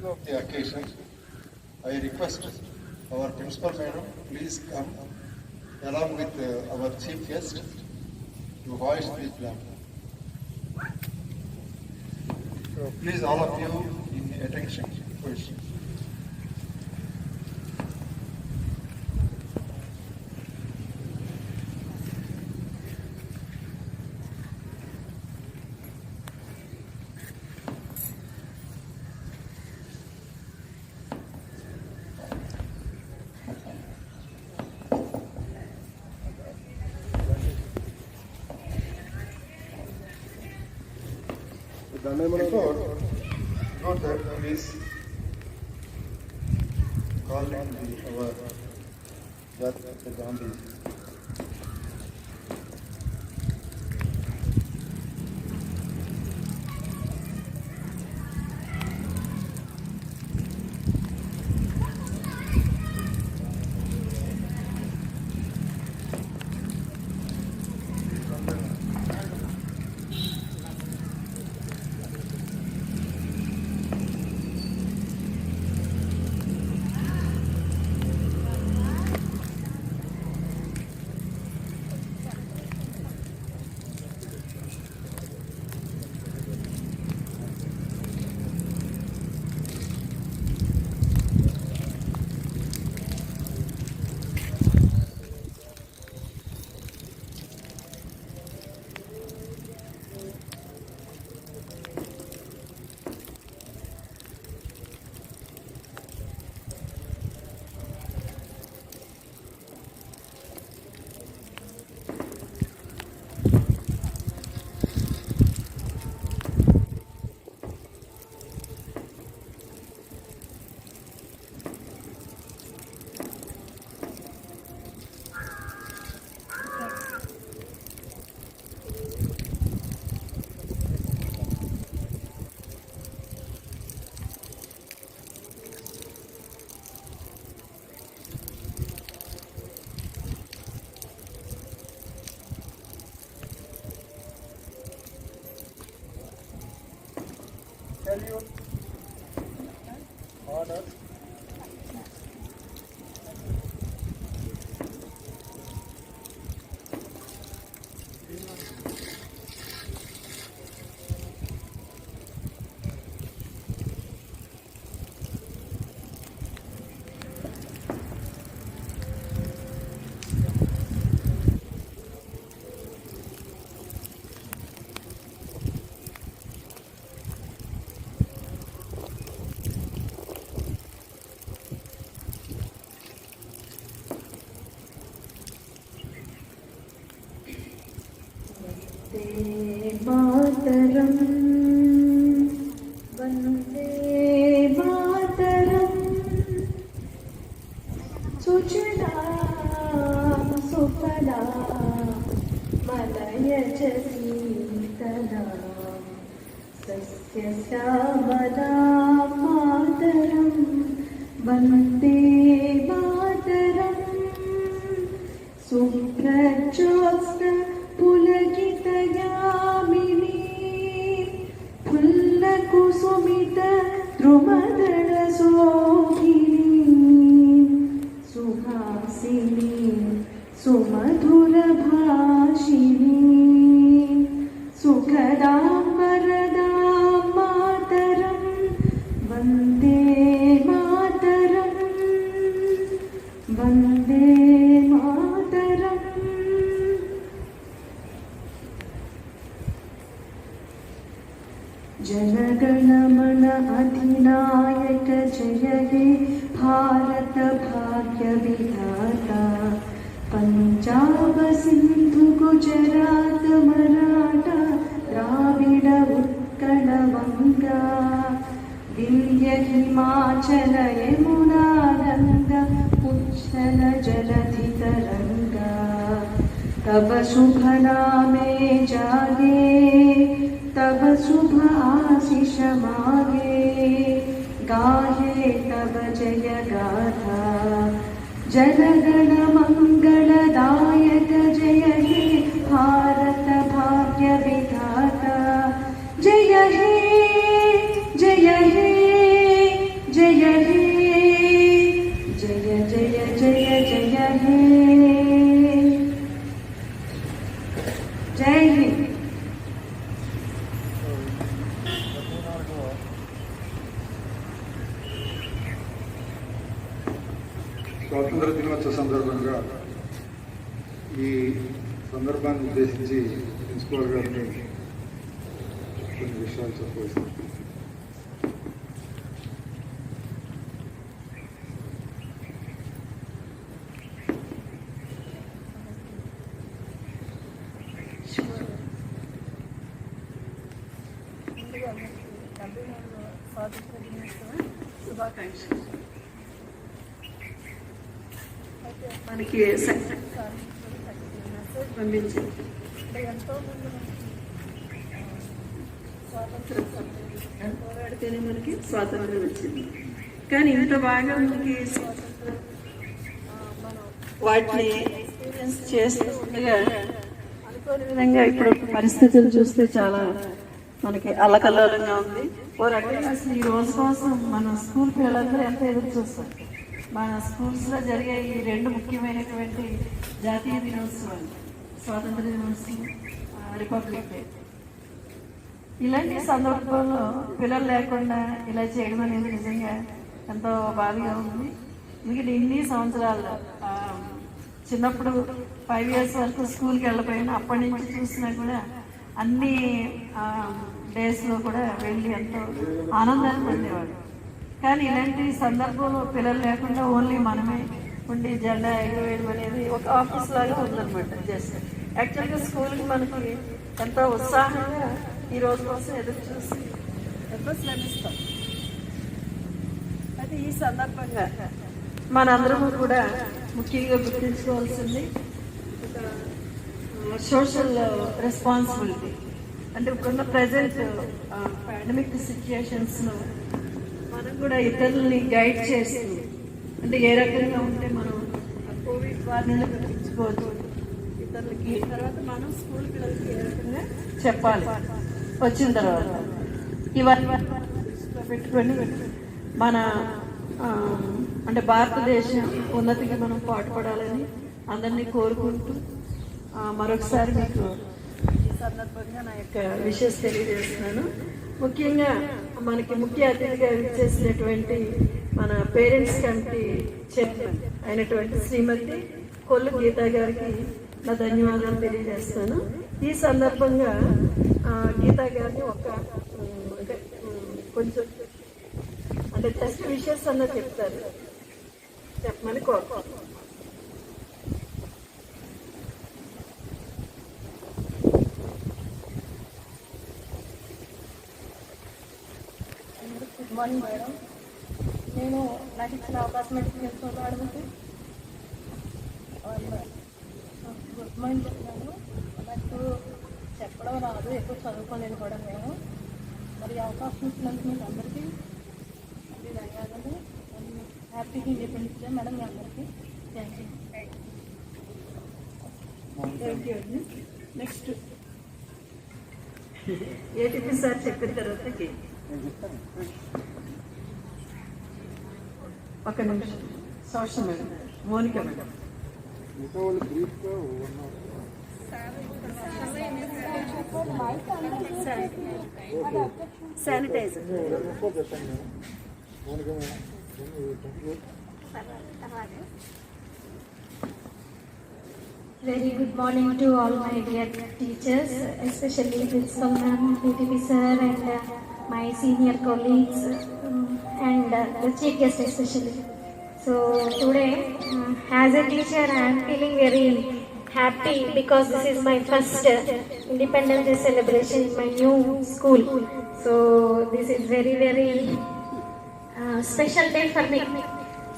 of the occasion, I request our principal madam please come along with our chief guest to hoist the flag. So please all of you in attention position. Before that, please call in our Gandhi. Can you order? मातरम वंदे मातरम सुजला सुफला मलयज शीतला सस्यश्यामला मातरम वंदे मातरम सुप्रज्योत्स्ना पुलकितयामिनी फुल्लकुसुमित द्रुमदल शोभिनी सुहासिनी सुमधुरभाषिणी सुखदां वरदां मातरं वन्दे मातरं वन्दे मातरम्। जनगणमन अधिनायक जय हे भारत भाग्य विधाता पंजाब सिंधु गुजरात मराठा द्राविड उत्कल वंगा विंध्य हिमाचल यमुना गंगा उच्छल जलधि तरंगा तब शुभ नामे जागे तब शुभ आशीष मागे गाहे तब जय गाथा जनगण मंगलदायक जय हे भारत भाग्य विधाता जय हे స్వాతంత్ర దినోత్సవ సందర్భంగా ఈ సందర్భాన్ని ఉద్దేశించి ప్రిన్సిపాల్ గారిని కొన్ని విషయాలు చెప్పవలసింది. స్వాతంత్ర దినోత్సవ శుభాకాంక్షలు. మనకి మెసేజ్ పంపించింది. ఎంతో మంది స్వాతంత్రం పోరాడితేనే మనకి స్వాతంత్రం వచ్చింది. కానీ ఇంత బాగా మనకి స్వాతంత్రం మనం వాటిని ఎక్స్పీరియన్స్ చేస్తూ ఉండగా అనుకోని విధంగా ఇప్పుడు పరిస్థితులు చూస్తే చాలా మనకి అల్లకల్లోలంగా ఉంది. ఓ రకంగా అసలు ఈ రోజు కోసం మన స్కూల్ పిల్లలందరూ ఎంత ఎదురు చూస్తారు. మన స్కూల్స్లో జరిగే ఈ రెండు ముఖ్యమైనటువంటి జాతీయ దినోత్సవాలు, స్వాతంత్ర దినోత్సవం, రిపబ్లిక్ డే, ఇలాంటి సందర్భంలో పిల్లలు లేకుండా ఇలా చేయడం అనేది నిజంగా ఎంతో బాధగా ఉంది. ఎందుకంటే ఇన్ని సంవత్సరాల్లో చిన్నప్పుడు 5 years వరకు స్కూల్కి వెళ్ళిపోయినా అప్పటి నుంచి చూసినా కూడా అన్ని డేస్లో కూడా వెళ్ళి ఎంతో ఆనందాన్ని పొందేవాడు. కానీ ఇలాంటి సందర్భంలో పిల్లలు లేకుండా ఓన్లీ మనమే ఉండి జెండా ఎగరవేయడం అనేది ఒక ఆఫీస్ లాగా ఉందన్నమాట. జస్ట్ యాక్చువల్గా స్కూల్కి మనకి ఎంతో ఉత్సాహంగా ఈ రోజు కోసం ఎదురు చూసి ఎంతో శ్రమిస్తాం. అయితే ఈ సందర్భంగా మనందరము కూడా ముఖ్యంగా గుర్తించుకోవాల్సింది ఒక సోషల్ రెస్పాన్సిబిలిటీ. అంటే ఇప్పుడున్న ప్రజెంట్ పాండమిక్ సిచ్యుయేషన్స్లో మనం కూడా ఇతరులని గైడ్ చేస్తూ, అంటే ఏ రకంగా ఉంటే మనం కోవిడ్ వారిని గుర్తించుకోవచ్చు ఇతరులకి, తర్వాత మనం స్కూల్ పిల్లలకి ఏ రకంగా చెప్పాలి వచ్చిన తర్వాత, ఇవన్నీ దృష్టిలో పెట్టుకొని మన అంటే భారతదేశం ఉన్నతికి మనం పాటుపడాలని అందరినీ కోరుకుంటూ మరొకసారి మీకు ఈ సందర్భంగా నా యొక్క విషెస్ తెలియజేస్తున్నాను. ముఖ్యంగా మనకి ముఖ్య అతిథిగా చేసినటువంటి మన పేరెంట్స్ కమిటీ చైర్మన్ అయినటువంటి శ్రీమతి కొల్లు గీతా గారికి నా ధన్యవాదాలు తెలియజేస్తాను. ఈ సందర్భంగా గీతా గారిని ఒక అంటే కొంచెం అంటే జస్ట్ విషెస్ అన్న చెప్తారు, చెప్పమని కోరుకుంటున్నాను. Good morning madam. నేను నాకు ఇచ్చిన అవకాశం తెలుసుకోవాలి అడుగుతూ గుడ్ మార్నింగ్ చెప్తున్నాను. నాకు చెప్పడం రాదు, ఎక్కువ చదువుకోలేదు కూడా నేను. మరి అవకాశం ఇచ్చినందుకు మీకు అందరికీ ధన్యవాదాలు. హ్యాపీగా ఇండిపెండెన్స్ డే మేడం మీ అందరికీ. థ్యాంక్ యూ అండి. నెక్స్ట్ ఏటీపీ సార్ చెప్పిన తర్వాతకి ఒక నిమిషం social madam Monika madam. Sanitiser. Very good morning to all my dear teachers, especially Principal Ma'am, PTP Sir, and my senior colleagues, and the Chief Guest especially. So today, as a teacher, I am feeling very happy because this is my first Independence Day celebration in my new school. So this is very, very special day for me.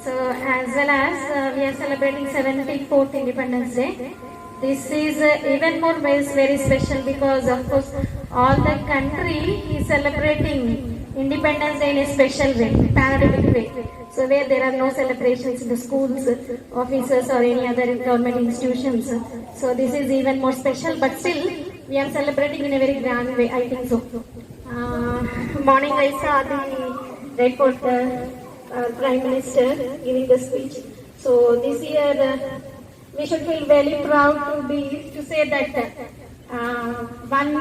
So as well as we are celebrating 74th Independence Day. This is even more very special because of course all the country is celebrating Independence Day in a special way, patriotic way. So where there are no celebrations in the schools, offices or any other government institutions. So this is even more special, but still we are celebrating in a very grand way, I think so. Morning I saw the reporter, Prime Minister giving the speech. So this year we should feel very proud to say that one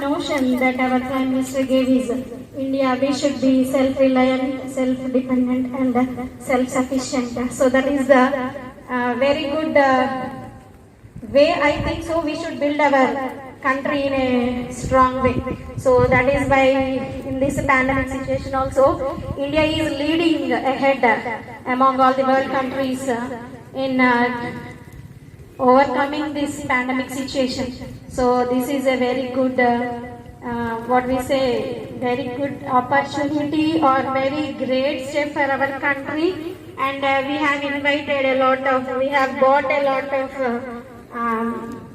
notion that our Prime Minister gave is India, we should be self-reliant, self-dependent, and self-sufficient. So that is the very good way. I think so. We should build our country in a strong way. So that is why in this pandemic situation also, India is leading ahead among all the world countries in overcoming this pandemic situation. So this is a very good, very good opportunity or very great step for our country. And we have invited a lot of, we have bought a lot of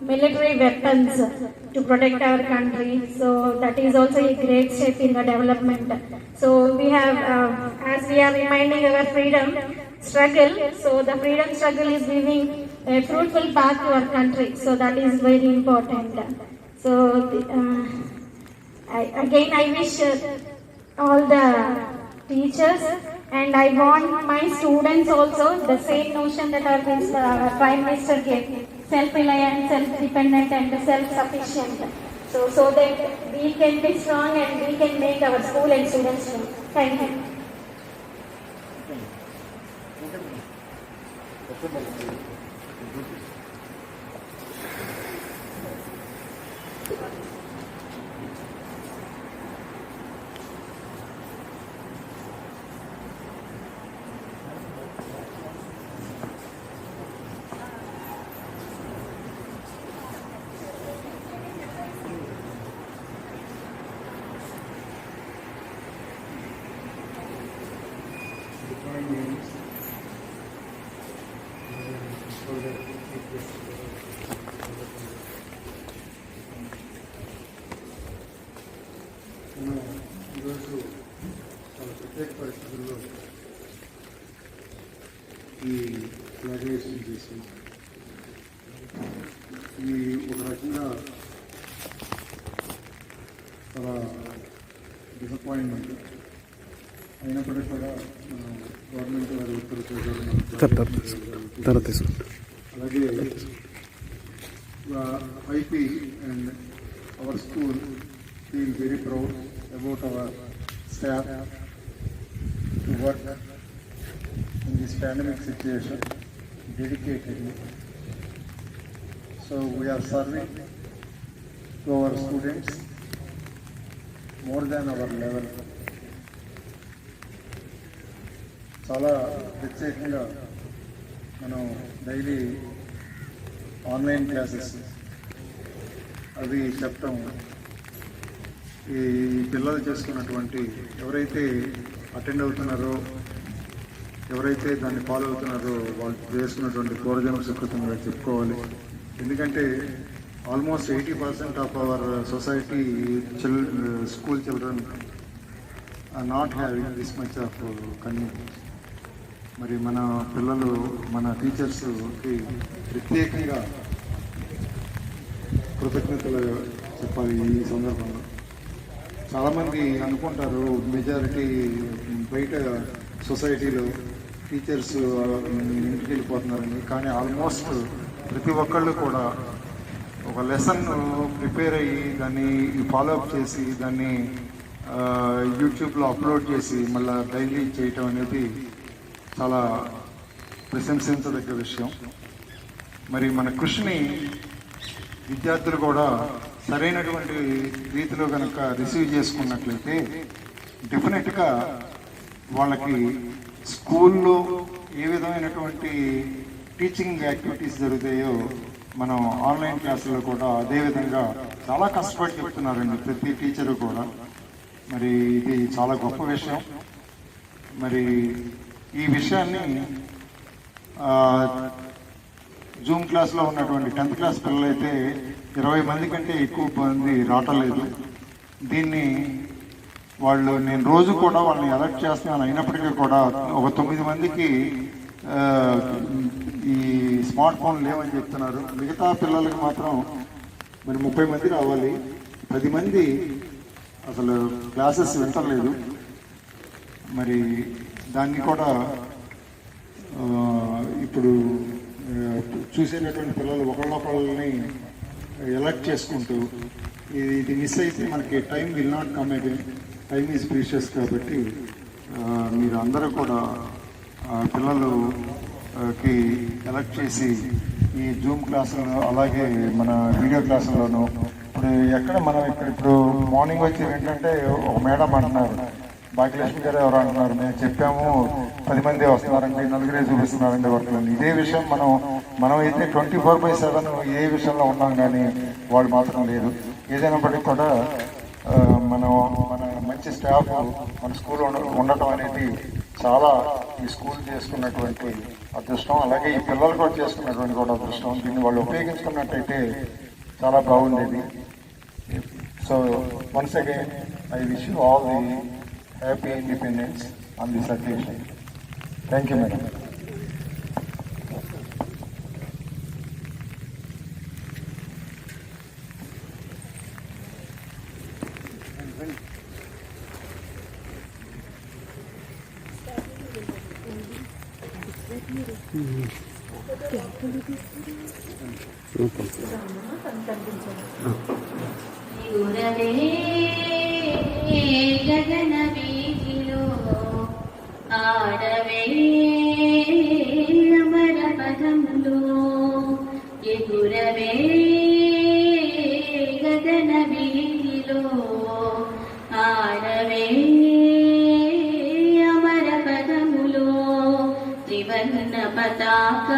military weapons to protect our country. So that is also a great step in the development. So we have, as we are reminding our freedom struggle, so the freedom struggle is giving a fruitful path to our country. So that is very important. So I wish all the teachers, and I want my students also the same notion that our Prime Minister gave: self-reliant, self-dependent, and self-sufficient. So that we can be strong and we can make our school and students strong. Thank you. ఈరోజు చాలా ప్రత్యేక పరిస్థితుల్లో ఈ graduation చేసి ఈ ఒక రకంగా చాలా డిసప్పాయింట్మెంట్ అయినప్పటికీ కూడా గవర్నమెంట్ వారి ఉత్తర్వులు అలాగే IP and our school feel very proud about our staff to work in this pandemic situation dedicatedly. So we are serving to our students more than our level. చాలా ప్రత్యేకంగా మనం డైలీ ఆన్లైన్ క్లాసెస్ అవి చెప్పటం, ఈ పిల్లలు చేసుకున్నటువంటి ఎవరైతే attend అవుతున్నారో, ఎవరైతే దాన్ని ఫాలో అవుతున్నారో వాళ్ళు చేస్తున్నటువంటి పూర్వజన్మ సుకృతంగా చెప్పుకోవాలి. ఎందుకంటే almost 80% of our society school children are not having this much of convenience. మరి మన పిల్లలు, మన టీచర్స్కి ప్రత్యేకంగా కృతజ్ఞతలు చెప్పాలి ఈ సందర్భంలో. చాలామంది అనుకుంటారు మెజారిటీ బయట సొసైటీలో టీచర్స్ ఇంటికి వెళ్ళిపోతున్నారని, కానీ ఆల్మోస్ట్ ప్రతి ఒక్కళ్ళు కూడా ఒక లెసన్ ప్రిపేర్ అయ్యి దాన్ని ఫాలోఅప్ చేసి దాన్ని యూట్యూబ్లో అప్లోడ్ చేసి మళ్ళీ డైలీ చేయటం అనేది చాలా ప్రశంసించదగ్గ విషయం. మరి మన కృషిని విద్యార్థులు కూడా సరైనటువంటి రీతిలో కనుక రిసీవ్ చేసుకున్నట్లయితే డెఫినెట్గా వాళ్ళకి స్కూల్లో ఏ విధమైనటువంటి టీచింగ్ యాక్టివిటీస్ జరుగుతాయో మనం ఆన్లైన్ క్లాసుల్లో కూడా అదేవిధంగా చాలా కష్టపడి చెప్తున్నారండి ప్రతి టీచరు కూడా. మరి ఇది చాలా గొప్ప విషయం. మరి ఈ విషయాన్ని జూమ్ క్లాస్లో ఉన్నటువంటి 10th క్లాస్ పిల్లలైతే 20 మంది కంటే ఎక్కువ మంది రావట్లేదు. దీన్ని వాళ్ళు, నేను రోజు కూడా వాళ్ళని అలర్ట్ చేస్తున్నాను, అయినప్పటికీ కూడా ఒక 9 మందికి ఈ స్మార్ట్ ఫోన్ లేవని చెప్తున్నారు. మిగతా పిల్లలకి మాత్రం మరి 30 మంది రావాలి, 10 మంది అసలు క్లాసెస్ వింటలేదు. మరి దాన్ని కూడా ఇప్పుడు చూసేటటువంటి పిల్లలు ఒకళ్ళొకళ్ళని ఎలర్ట్ చేసుకుంటూ ఇది మిస్ అయితే మనకి time will not come again. Time is precious కాబట్టి మీరు అందరూ కూడా పిల్లలకి ఎలక్ట్ చేసి ఈ జూమ్ క్లాసులను అలాగే మన వీడియో క్లాసుల్లోనూ ఇప్పుడు ఎక్కడ మనం ఇప్పుడు మార్నింగ్ వచ్చి ఏంటంటే ఒక మేడం అంటున్నారు, భాగ్యలక్ష్మి గారు ఎవరు అంటున్నారు, మేము చెప్పాము 10 మంది వస్తున్నారండి, 4 చూపిస్తున్నారండి వర్క్లని. ఇదే విషయం మనం అయితే 24/7 ఏ విషయంలో ఉన్నాం, కానీ వాళ్ళు మాత్రం లేదు. ఏదైనప్పటికీ కూడా మన మంచి స్టాఫ్ మన స్కూల్ ఉండటం అనేది చాలా ఈ స్కూల్ చేసుకున్నటువంటి అదృష్టం, అలాగే ఈ పిల్లలు కూడా చేసుకున్నటువంటి కూడా అదృష్టం. దీన్ని వాళ్ళు ఉపయోగించుకున్నట్టయితే చాలా బాగుండేది. So once again I wish you all the happy independence on this occasion. Thank you madam. గురవే గగన వీధిలో ఆడవే అమర పదములో ఎగురవే గగన వీధిలో ఆడవే అమర పదములో త్రివర్ణ పతాక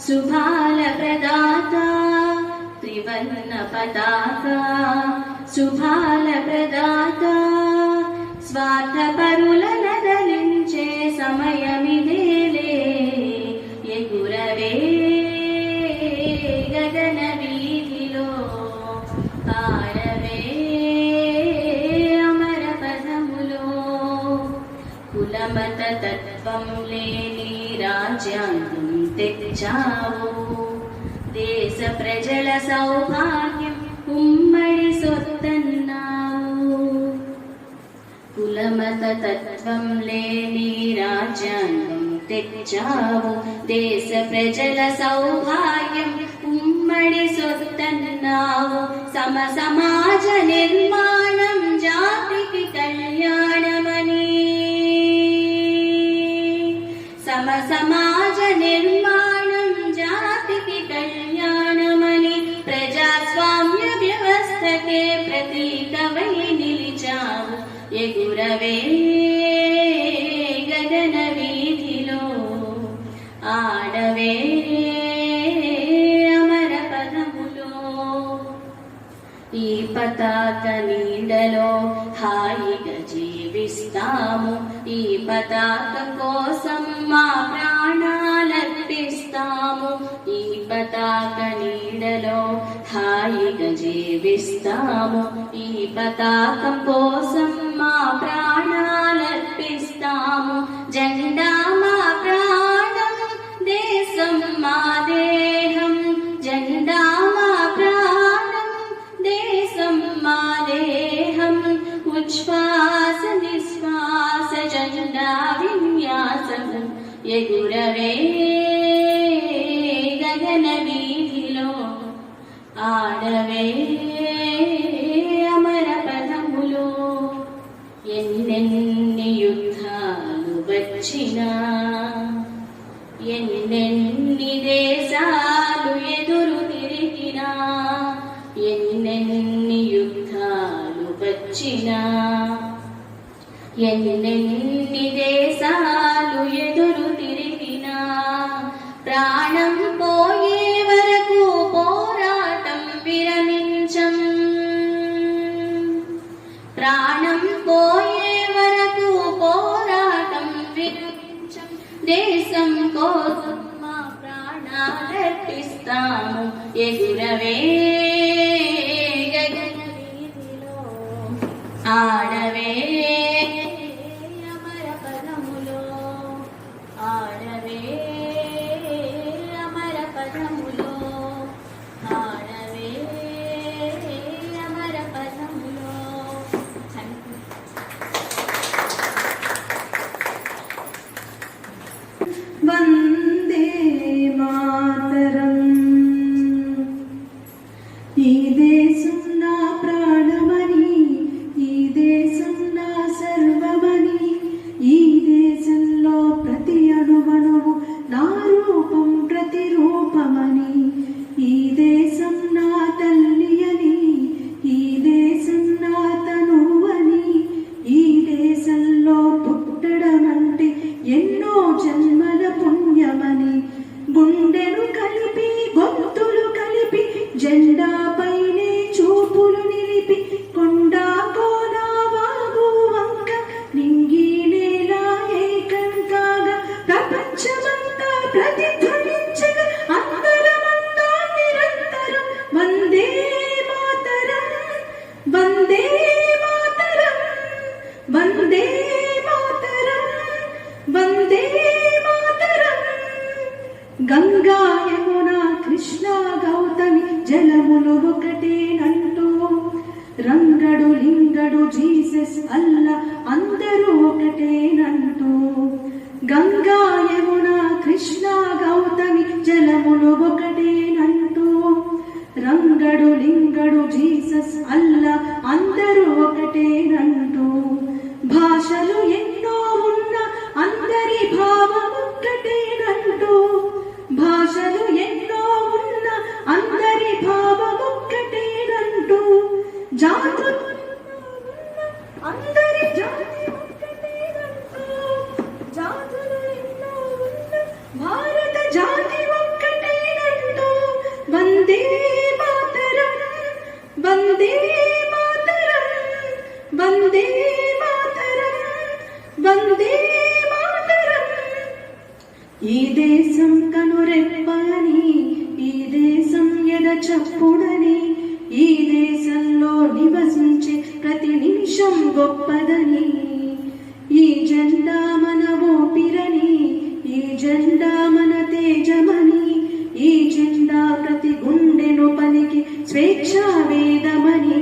శుభాల ప్రదాత త్రివర్ణ పతాక శుభాల ప్రదాత స్వార్థపరుల నదలించే సమయమిదేలే ఎగురవే గగన వీధిలో ఆడవే అమర పదములో కులమత తత్వం లేని రాజ్యాంగం తెచ్చావు దేశ ప్రజల సౌభాగ్యం ఉమ్మడి సొత్తన్నావు కులమత తత్వం లేని రాజ్యాంగం తెచ్చావు దేశ ప్రజల సౌభాగ్యం ఉమ్మడి సొత్తన్నావు సమ సమాజ నిర్మాణం జాతికి కళ్యాణమని సమ సమాజ నిర్మాణం జాతికి కళ్యాణమని ప్రజాస్వామ్య వ్యవస్థకే ప్రతీకవై నిలిచావు ఎగురవే గగన వీధిలో ఆడవే అమర పదములో ఈ పతాక నీడలో హాయిగా జీవిస్తాము ఈ పతాక కోసం మా ప్రాణాలర్పిస్తాము ఈ పతాక నీడలో హాయిగా జీవిస్తాము ఈ పతాకం కోసం మా ప్రాణాలర్పిస్తాము జెండా మా ప్రాణం దేశం మా దేహం జెండా మా ప్రాణం దేశం మా దేహం ఉచ్ఛ్వాస నిశ్వాస జెండా విన్యాసం ఎగురవే గగన వీధిలో ఆడవే అమర పదములో ఎన్నెన్ని యుద్ధాలు వచ్చినా ఎన్నెన్ని దేశాలు ఎదురు తిరిగినా ఎన్నెన్ని యుద్ధాలు వచ్చినా ఎన్నెన్ని దేశాలు ఎదురు తిరిగినా ప్రాణం పోయే వరకు పోరాటం విరమించం ప్రాణం పోయే వరకు పోరాటం విరమించం దేశం కోసం మా ప్రాణాలర్పిస్తాము ఎగురవే గగన వీధిలో ఆడవే అమర పదములో ఆడవే అమర పదములో ఆడవే అమర పదములో వందే మాతరం ఈ దేశం నా జన్మల పుణ్యమని గుండెను కలిపి గొంతులు కలిపి జెండాపైనే చూపులు నిలిపి కొండా కోన వాగు వంక నింగి నేల ఏకం కాగా ప్రపంచమంతా ప్రతిధ్వనించగా అందరమంతా నిరంతరం వందే మాతరం వందే మాతరం వందే మాతరం వందే మాతరం. గంగా యమున కృష్ణ గౌతమి జలములు ఒకటేనంటూ రంగడు లింగడు జీసస్ అల్లా అందరూ ఒకటేనంటూ గంగా యమున కృష్ణ గౌతమి జలములు ఒకటేనంటూ రంగడు లింగడు జీసస్ అల్లా అందరూ ఒకటేనంటూ భాషలు ఎన్నో ఉన్న అందరి భావం ఒక్కటేనంటూ భాషలు ఎన్నో ఉన్న అందరి భావం ఒక్కటేనంటూ జాతులు అందరి జాతి ఒక్కటేనంటూ జాతులు ఎన్నో ఉన్న భారత జాతి ఒక్కటేనంటూ వందే మాతరం వందే మాతరం వందే మాతరం వందే మాతరం. ఈ దేశం కనురెప్పని ఈ దేశం ఎద చప్పుడని ఈ దేశంలో నివసించే ప్రతి నిమిషం గొప్పదని ఈ జెండా మన ఊపిరని ఈ జెండా మన తేజమని ఈ జెండా ప్రతి గుండెను పలికి స్వేచ్ఛా వేదమని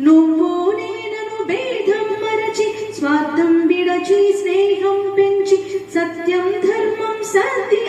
నువ్వు నేనను భేదం మరచి స్వార్థం విడచి స్నేహం పెంచి సత్యం ధర్మం శాంతి